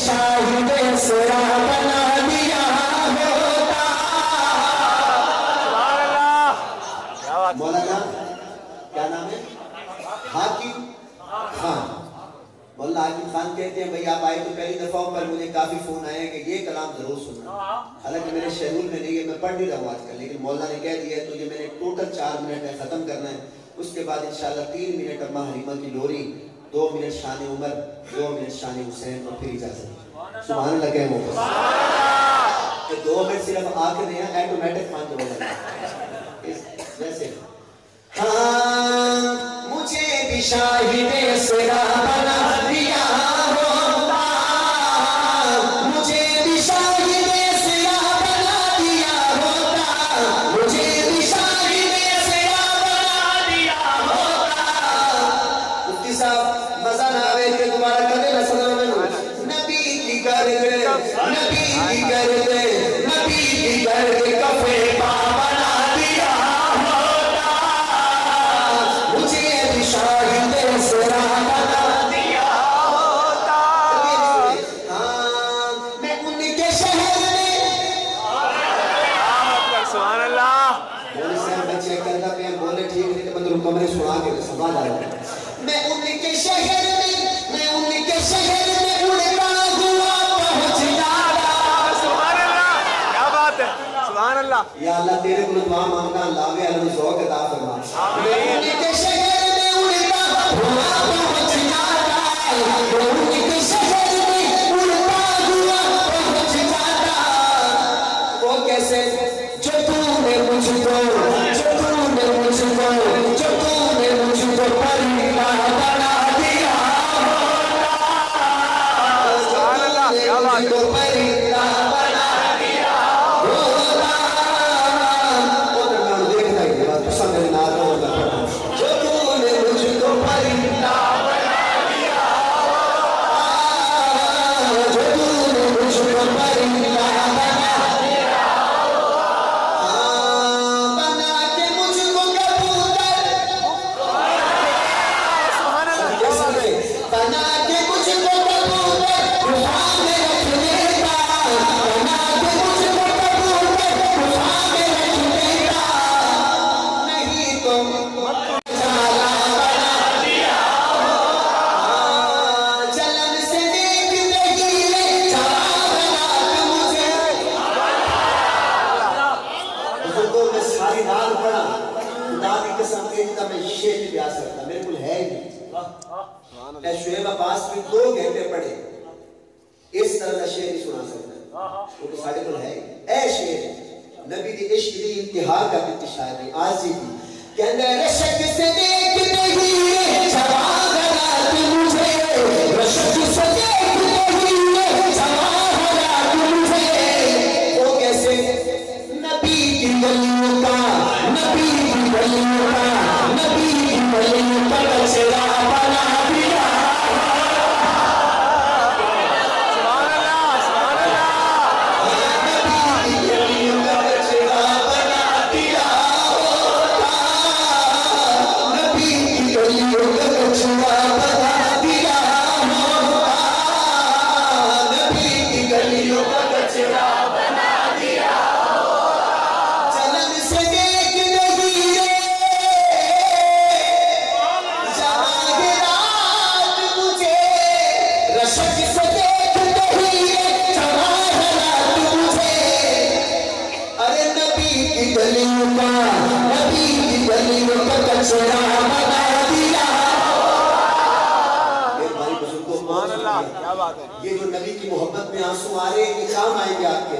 शाहिद सिरा बना दिया होता। मौलाना क्या नाम है? हाकिम खान। मौलाना हाकिम खान कहते हैं भाई आप आए तो पहली दफा पर मुझे काफी फोन आए हैं कि ये कलाम जरूर सुनना। हालांकि मेरे शेड्यूल में नहीं है, मैं पढ़ नहीं रहा हूँ आजकल, लेकिन मौलाना ने कह दिया तो ये मैंने टोटल 4 मिनट में खत्म करना है। उसके बाद इंशाल्लाह 3 मिनट अम्मा हलीमा की लोरी, 2 मिनट शान उमर, 2 मिनट शान हुसैन और फिर इजाजत। सुभान अल्लाह कहे वो 2 मिनट सिर्फ आके नहीं ऑटोमेटिक 5 हो जाता वैसे। हाँ मुझे भी शाहिद सिरा बना दिया होता, मुझे भी शाहिद सिरा बना दिया होता, मुझे भी शाहिद सिरा बना दिया होता। मुफ्ती साहब मजा ना आवे कि दोबारा कदे न सुनो मैनू। नबी की करदे, नबी की करदे, नबी की करदे कफे पा बना दिया होता, मुझे भी शाहिद सिरा बना दिया होता। हाँ मैं उनके शहर में सुभान अल्लाह बोले साहब मैं चेक करता पे बोले ठीक नहीं तो बंदर कमरे सुना के सवाल आ रहा है। मैं उनके शहर में, मैं उनके शहर में उड़ता हुआ पहुंच जाता। सुभान अल्लाह क्या बात है सुभान अल्लाह। या अल्लाह तेरे को दुआ मांगना लावे अल्लाह ज़ौक़ अता फरमा। मैं उनके शहर में उड़ता हुआ पहुंच जाता, मैं उनके शहर में उड़ता हुआ पहुंच जाता। वो कैसे? जो तूने मुझको, जो तूने मुझको, जो तूने मुझको परिंदा बना दिया होता, मुझको परिंदा बना दिया होता। देखना ही बात समझ ना आता होगा। जो तूने मुझको परिंदा बना दिया होता, जो तूने मुझको परिंदा बना दिया होता, बना के मुझको कबूतर, बना के मुझको कबूतर गुफा में रख देता, बना के मुझको कबूतर गुफा में रख देता। नहीं तो जाला बना दिया होता, जलन से देखते ही जवाहरात मुझे। बुजुर्गों में सारी रात पढ़ा खुदा की कसम के जितना मैं शेर नहीं ब्याह सकता, मेरे को है ही नहीं। शुएब अब्बास भी 2 घंटे पढ़े, इस तरह का शेर नहीं सुना सकता, वो तो साढ़े को है। ऐ शेर नबी दी इश्क दी इंतहा का इंतशार है। आज ही कहंदा रशक से देखते ही जवाहरात मुझे, रशक से देखते ही जवाहरात मुझे। वो कैसे? नबी की गलियों का, नबी की गलियों का, नबी की गलियों का कचरा बना दिया। सुभान अल्लाह सुभान अल्लाह। नबी की गलियों का कचरा बना दिया होता, नबी की गलियों का कचरा बना दिया होता, नबी की गलियों का कचरा बना दिया होता। जलन से देखते ही जवाहरात मुझे, रशक से देखते ही जवाहरात मुझे। अरे नबी की गलियों का, नबी की गलियों का कचरा बना दिया। मेरे भाई बुजुर्गों सुभान अल्लाह क्या बात है। ये जो नबी की मोहब्बत में आंसू आ रहे हैं ये काम आएंगे आपके।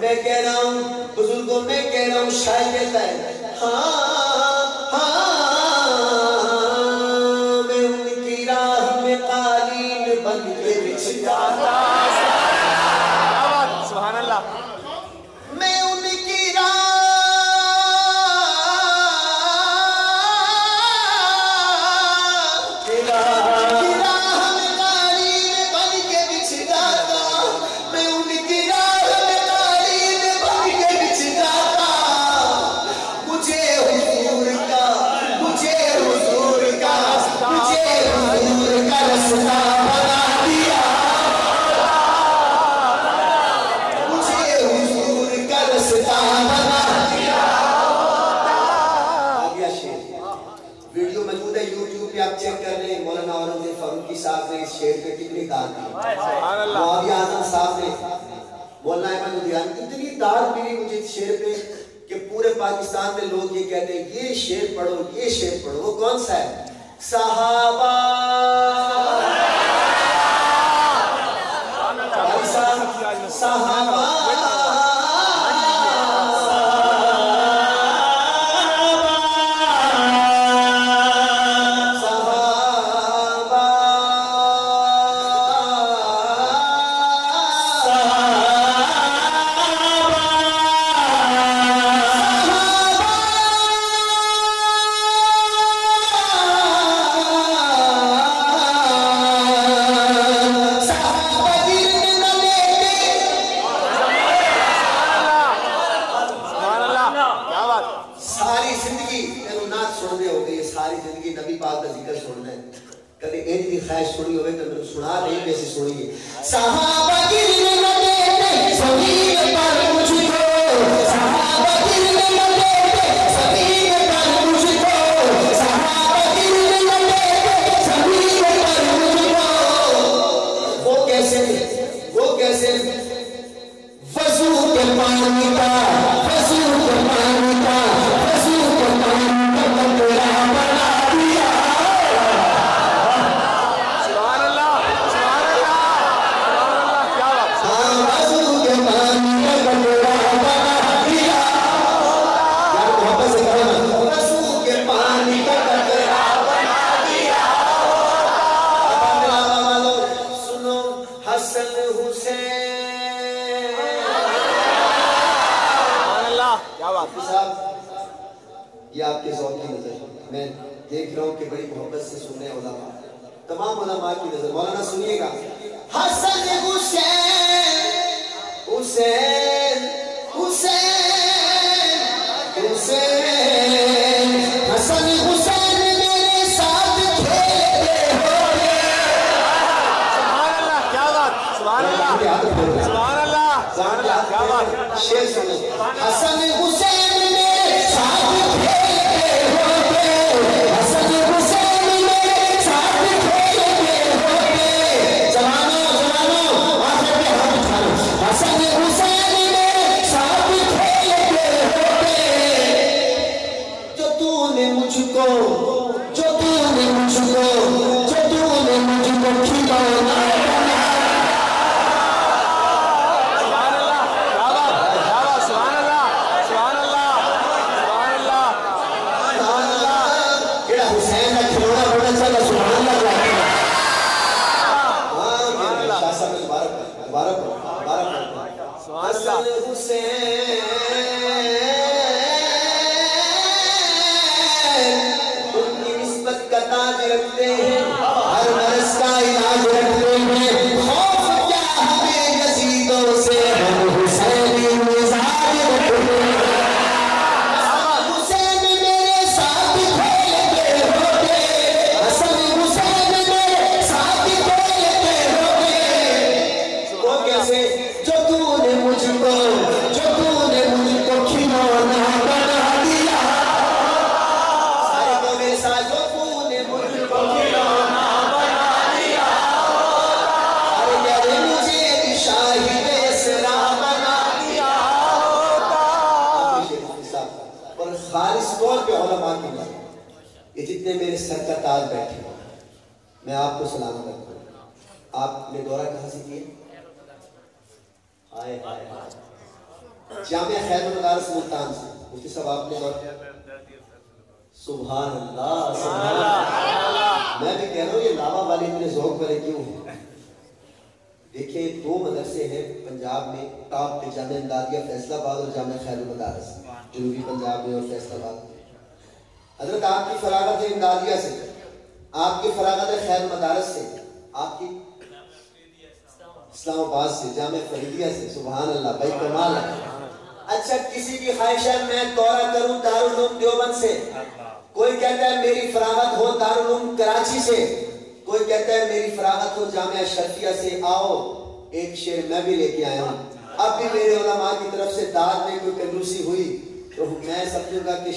मैं कह रहा हूँ बुजुर्गों, मैं कह रहा हूँ शायद कहता है हाँ हाँ मैं उनकी राह में कालीन बन के बिछ जाता। सुभान अल्लाह। मैं उनकी राह में कालीन बन के बिछ जाता, मैं उनकी राह में कालीन बन के बिछ जाता। मुझे हुजूर का معاویہ اعظم صاحب نے مولانا احمد لدھیانوی اتنی داد ملی مجھے اس شعر پہ کہ پورے پاکستان میں لوگ یہ کہتے ہیں یہ شعر پڑھو یہ شعر پڑھو. وہ کون سا ہے؟ صحابہ صحابہ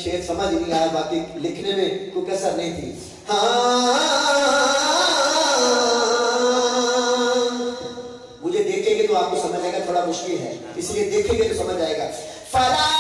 شعر سمجھ نہیں آیا باقی لکھنے میں کوئی کسر نہیں تھی. تو آپ کو سمجھ آئے گا، تھوڑا مشکل ہے، اس لیے دیکھیں گے تو سمجھ آئے گا. فلا